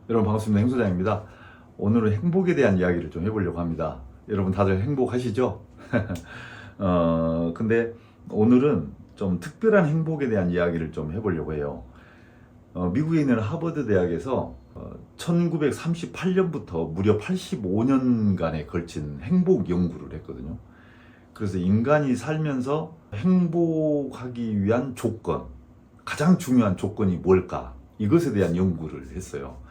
여러분 반갑습니다. 행소장입니다. 오늘은 행복에 대한 이야기를 좀 해보려고 합니다. 여러분 다들 행복하시죠? 근데 오늘은 좀 특별한 행복에 대한 이야기를 좀 해보려고 해요. 미국에 있는 하버드 대학에서 1938년부터 무려 85년간에 걸친 행복 연구를 했거든요. 그래서 인간이 살면서 행복하기 위한 조건, 가장 중요한 조건이 뭘까? 이것에 대한 연구를 했어요.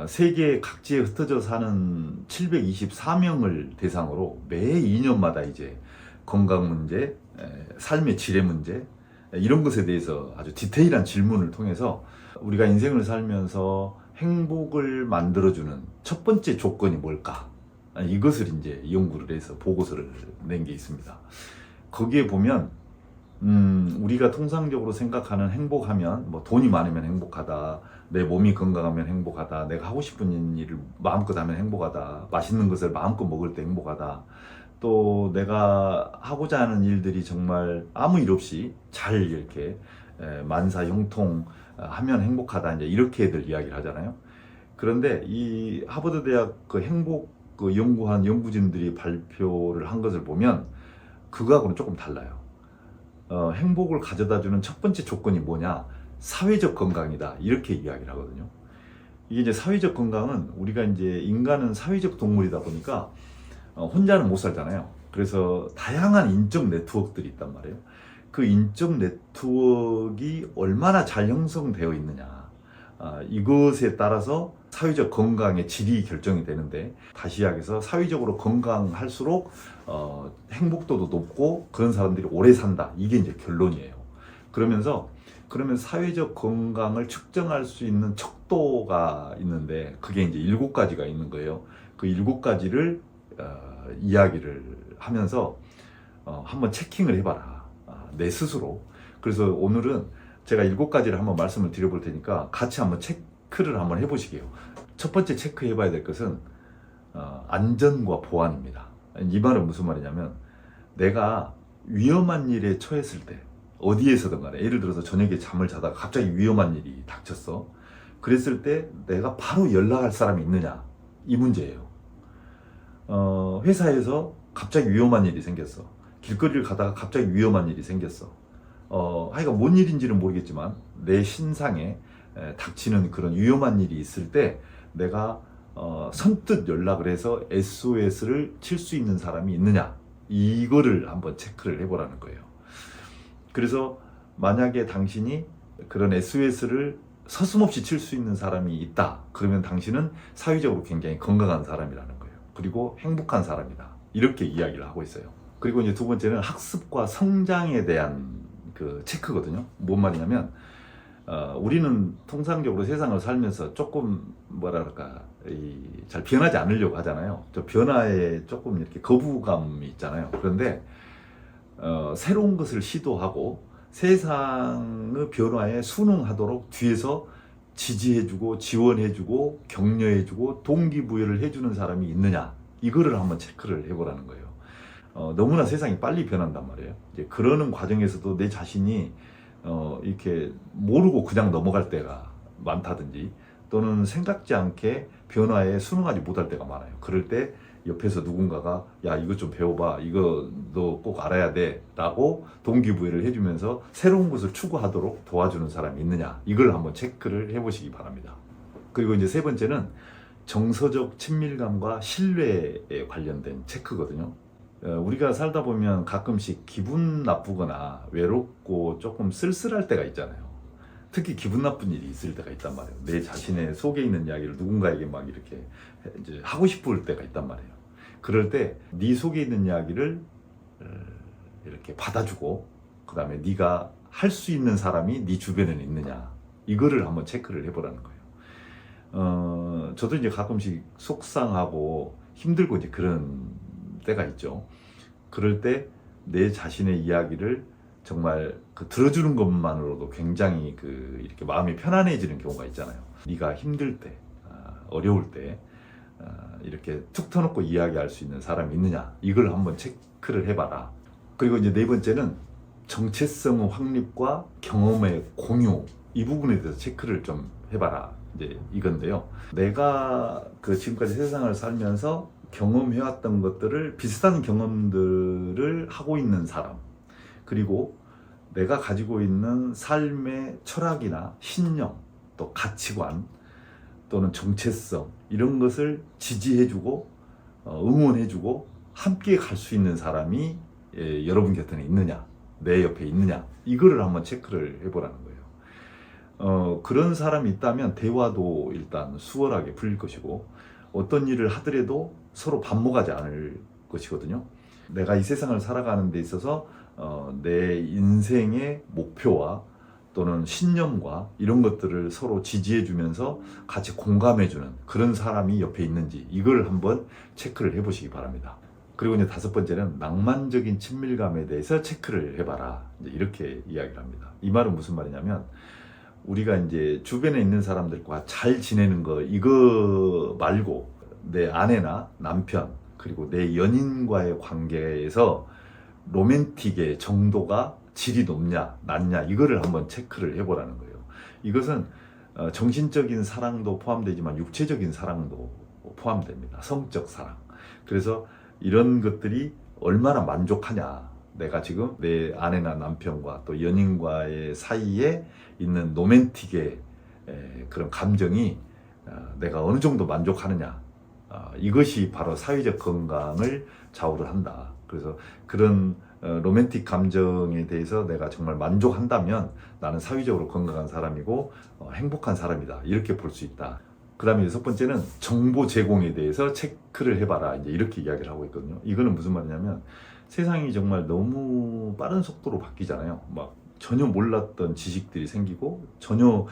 세계 각지에 흩어져 사는 724명을 대상으로 매 2년마다 이제 건강 문제, 삶의 질의 문제, 이런 것에 대해서 아주 디테일한 질문을 통해서 우리가 인생을 살면서 행복을 만들어주는 첫 번째 조건이 뭘까? 이것을 이제 연구를 해서 보고서를 낸 게 있습니다. 거기에 보면 우리가 통상적으로 생각하는 행복하면 뭐 돈이 많으면 행복하다, 내 몸이 건강하면 행복하다, 내가 하고 싶은 일을 마음껏 하면 행복하다, 맛있는 것을 마음껏 먹을 때 행복하다, 또 내가 하고자 하는 일들이 정말 아무 일 없이 잘 이렇게 만사형통 하면 행복하다, 이제 이렇게들 이야기를 하잖아요. 그런데 이 하버드 대학 그 행복 그 연구한 연구진들이 발표를 한 것을 보면 그거하고는 조금 달라요. 행복을 가져다주는 첫 번째 조건이 뭐냐? 사회적 건강이다. 이렇게 이야기를 하거든요. 이게 이제 사회적 건강은 우리가 이제 인간은 사회적 동물이다 보니까 혼자는 못 살잖아요. 그래서 다양한 인적 네트워크들이 있단 말이에요. 그 인적 네트워크가 얼마나 잘 형성되어 있느냐. 이것에 따라서 사회적 건강의 질이 결정이 되는데, 다시 이야기해서 사회적으로 건강할수록 행복도도 높고 그런 사람들이 오래 산다. 이게 이제 결론이에요. 그러면 사회적 건강을 측정할 수 있는 척도가 있는데, 그게 이제 7가지가 있는 거예요. 그 7가지를 이야기를 하면서 한번 체킹을 해봐라. 내 스스로. 그래서 오늘은 제가 7가지를 한번 말씀을 드려볼 테니까 같이 한번 체크를 한번 해보시게요. 첫 번째 체크해 봐야 될 것은 안전과 보안입니다. 이 말은 무슨 말이냐면, 내가 위험한 일에 처했을 때 어디에서든 간에, 예를 들어서 저녁에 잠을 자다가 갑자기 위험한 일이 닥쳤어. 그랬을 때 내가 바로 연락할 사람이 있느냐, 이 문제예요. 회사에서 갑자기 위험한 일이 생겼어. 길거리를 가다가 갑자기 위험한 일이 생겼어. 하여간 뭔 일인지는 모르겠지만 내 신상에 닥치는 그런 위험한 일이 있을 때 내가 선뜻 연락을 해서 SOS를 칠 수 있는 사람이 있느냐, 이거를 한번 체크를 해보라는 거예요. 그래서 만약에 당신이 그런 SOS를 서슴없이 칠 수 있는 사람이 있다, 그러면 당신은 사회적으로 굉장히 건강한 사람이라는 거예요. 그리고 행복한 사람이다, 이렇게 이야기를 하고 있어요. 그리고 이제 두 번째는 학습과 성장에 대한 그 체크거든요. 뭔 말이냐면, 우리는 통상적으로 세상을 살면서 조금 뭐랄까, 잘 변하지 않으려고 하잖아요. 저 변화에 조금 이렇게 거부감이 있잖아요. 그런데 새로운 것을 시도하고 세상의 변화에 순응하도록 뒤에서 지지해주고 지원해주고 격려해주고 동기부여를 해주는 사람이 있느냐, 이거를 한번 체크를 해보라는 거예요. 너무나 세상이 빨리 변한단 말이에요. 이제 그러는 과정에서도 내 자신이 이렇게 모르고 그냥 넘어갈 때가 많다든지, 또는 생각지 않게 변화에 순응하지 못할 때가 많아요. 그럴 때 옆에서 누군가가 야, 이거 좀 배워봐, 이거 너 꼭 알아야 돼 라고 동기부여를 해주면서 새로운 것을 추구하도록 도와주는 사람이 있느냐, 이걸 한번 체크를 해보시기 바랍니다. 그리고 이제 세 번째는 정서적 친밀감과 신뢰에 관련된 체크거든요. 우리가 살다 보면 가끔씩 기분 나쁘거나 외롭고 조금 쓸쓸할 때가 있잖아요. 특히 기분 나쁜 일이 있을 때가 있단 말이에요. 내 자신의 속에 있는 이야기를 누군가에게 막 이렇게 이제 하고 싶을 때가 있단 말이에요. 그럴 때 네 속에 있는 이야기를 이렇게 받아주고, 그 다음에 네가 할 수 있는 사람이 네 주변에 있느냐, 이거를 한번 체크를 해보라는 거예요. 저도 이제 가끔씩 속상하고 힘들고 이제 그런 때가 있죠. 그럴 때 내 자신의 이야기를 정말 들어주는 것만으로도 굉장히 이렇게 마음이 편안해지는 경우가 있잖아요. 네가 힘들 때, 어려울 때 이렇게 툭 터놓고 이야기할 수 있는 사람이 있느냐, 이걸 한번 체크를 해봐라. 그리고 이제 네 번째는 정체성의 확립과 경험의 공유, 이 부분에 대해서 체크를 좀 해봐라. 이제 이건데요. 내가 그 지금까지 세상을 살면서 경험해왔던 것들을 비슷한 경험들을 하고 있는 사람, 그리고 내가 가지고 있는 삶의 철학이나 신념, 또 가치관, 또는 정체성 이런 것을 지지해주고 응원해주고 함께 갈 수 있는 사람이 여러분 곁에 있느냐, 내 옆에 있느냐, 이거를 한번 체크를 해보라는 거예요. 그런 사람이 있다면 대화도 일단 수월하게 풀릴 것이고, 어떤 일을 하더라도 서로 반목하지 않을 것이거든요. 내가 이 세상을 살아가는 데 있어서 내 인생의 목표와 또는 신념과 이런 것들을 서로 지지해주면서 같이 공감해주는 그런 사람이 옆에 있는지, 이걸 한번 체크를 해보시기 바랍니다. 그리고 이제 다섯 번째는 낭만적인 친밀감에 대해서 체크를 해봐라, 이제 이렇게 이야기를 합니다. 이 말은 무슨 말이냐면, 우리가 이제 주변에 있는 사람들과 잘 지내는 거, 이거 말고 내 아내나 남편, 그리고 내 연인과의 관계에서 로맨틱의 정도가 질이 높냐 낮냐, 이거를 한번 체크를 해보라는 거예요. 이것은 정신적인 사랑도 포함되지만 육체적인 사랑도 포함됩니다. 성적 사랑. 그래서 이런 것들이 얼마나 만족하냐, 내가 지금 내 아내나 남편과 또 연인과의 사이에 있는 로맨틱의 그런 감정이 내가 어느 정도 만족하느냐, 이것이 바로 사회적 건강을 좌우를 한다. 그래서 그런 로맨틱 감정에 대해서 내가 정말 만족한다면 나는 사회적으로 건강한 사람이고 행복한 사람이다, 이렇게 볼 수 있다. 그 다음에 여섯 번째는 정보 제공에 대해서 체크를 해봐라, 이제 이렇게 이야기를 하고 있거든요. 이거는 무슨 말이냐면, 세상이 정말 너무 빠른 속도로 바뀌잖아요. 막 전혀 몰랐던 지식들이 생기고 전혀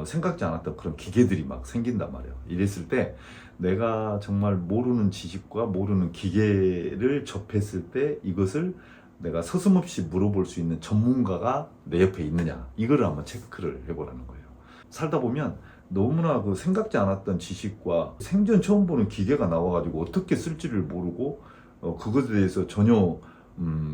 생각지 않았던 그런 기계들이 막 생긴단 말이에요. 이랬을 때 내가 정말 모르는 지식과 모르는 기계를 접했을 때 이것을 내가 서슴없이 물어볼 수 있는 전문가가 내 옆에 있느냐, 이거를 한번 체크를 해보라는 거예요. 살다 보면 너무나 그 생각지 않았던 지식과 생전 처음 보는 기계가 나와가지고 어떻게 쓸지를 모르고 그것에 대해서 전혀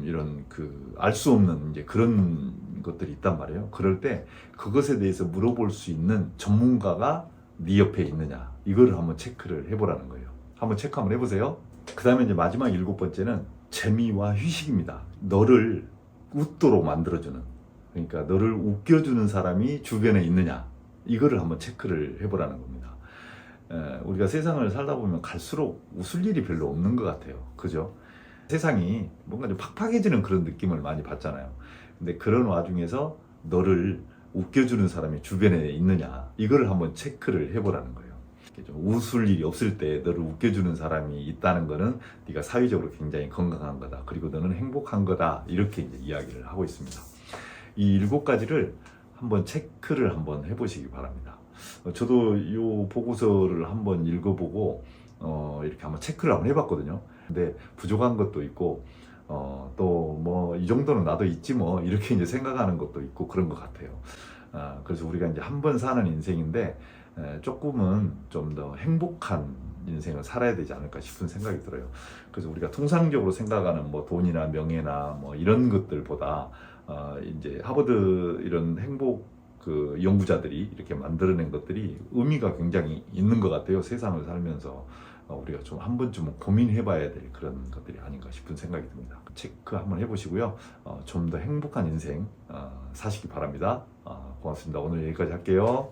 이런 그 알 수 없는 이제 그런 것들이 있단 말이에요. 그럴 때 그것에 대해서 물어볼 수 있는 전문가가 네 옆에 있느냐, 이거를 한번 체크를 해보라는 거예요. 한번 체크 한번 해보세요. 그 다음에 이제 마지막 일곱 번째는 재미와 휴식입니다. 너를 웃도록 만들어주는, 그러니까 너를 웃겨주는 사람이 주변에 있느냐, 이거를 한번 체크를 해보라는 겁니다. 우리가 세상을 살다 보면 갈수록 웃을 일이 별로 없는 것 같아요. 그죠? 세상이 뭔가 좀 팍팍해지는 그런 느낌을 많이 받잖아요. 근데 그런 와중에서 너를 웃겨주는 사람이 주변에 있느냐, 이거를 한번 체크를 해보라는 거예요. 좀 웃을 일이 없을 때 너를 웃겨주는 사람이 있다는 거는 네가 사회적으로 굉장히 건강한 거다, 그리고 너는 행복한 거다, 이렇게 이제 이야기를 하고 있습니다. 이 일곱 가지를 한번 체크를 한번 해보시기 바랍니다. 저도 이 보고서를 한번 읽어보고 이렇게 한번 체크를 한번 해봤거든요. 근데 부족한 것도 있고 또 뭐 이 정도는 나도 있지 뭐, 이렇게 이제 생각하는 것도 있고 그런 것 같아요. 그래서 우리가 이제 한 번 사는 인생인데 조금은 좀 더 행복한 인생을 살아야 되지 않을까 싶은 생각이 들어요. 그래서 우리가 통상적으로 생각하는 뭐 돈이나 명예나 뭐 이런 것들보다 이제 하버드 이런 행복 그 연구자들이 이렇게 만들어낸 것들이 의미가 굉장히 있는 것 같아요. 세상을 살면서 우리가 좀 한 번쯤은 고민해봐야 될 그런 것들이 아닌가 싶은 생각이 듭니다. 체크 한번 해보시고요. 좀 더 행복한 인생 사시기 바랍니다. 고맙습니다. 오늘 여기까지 할게요.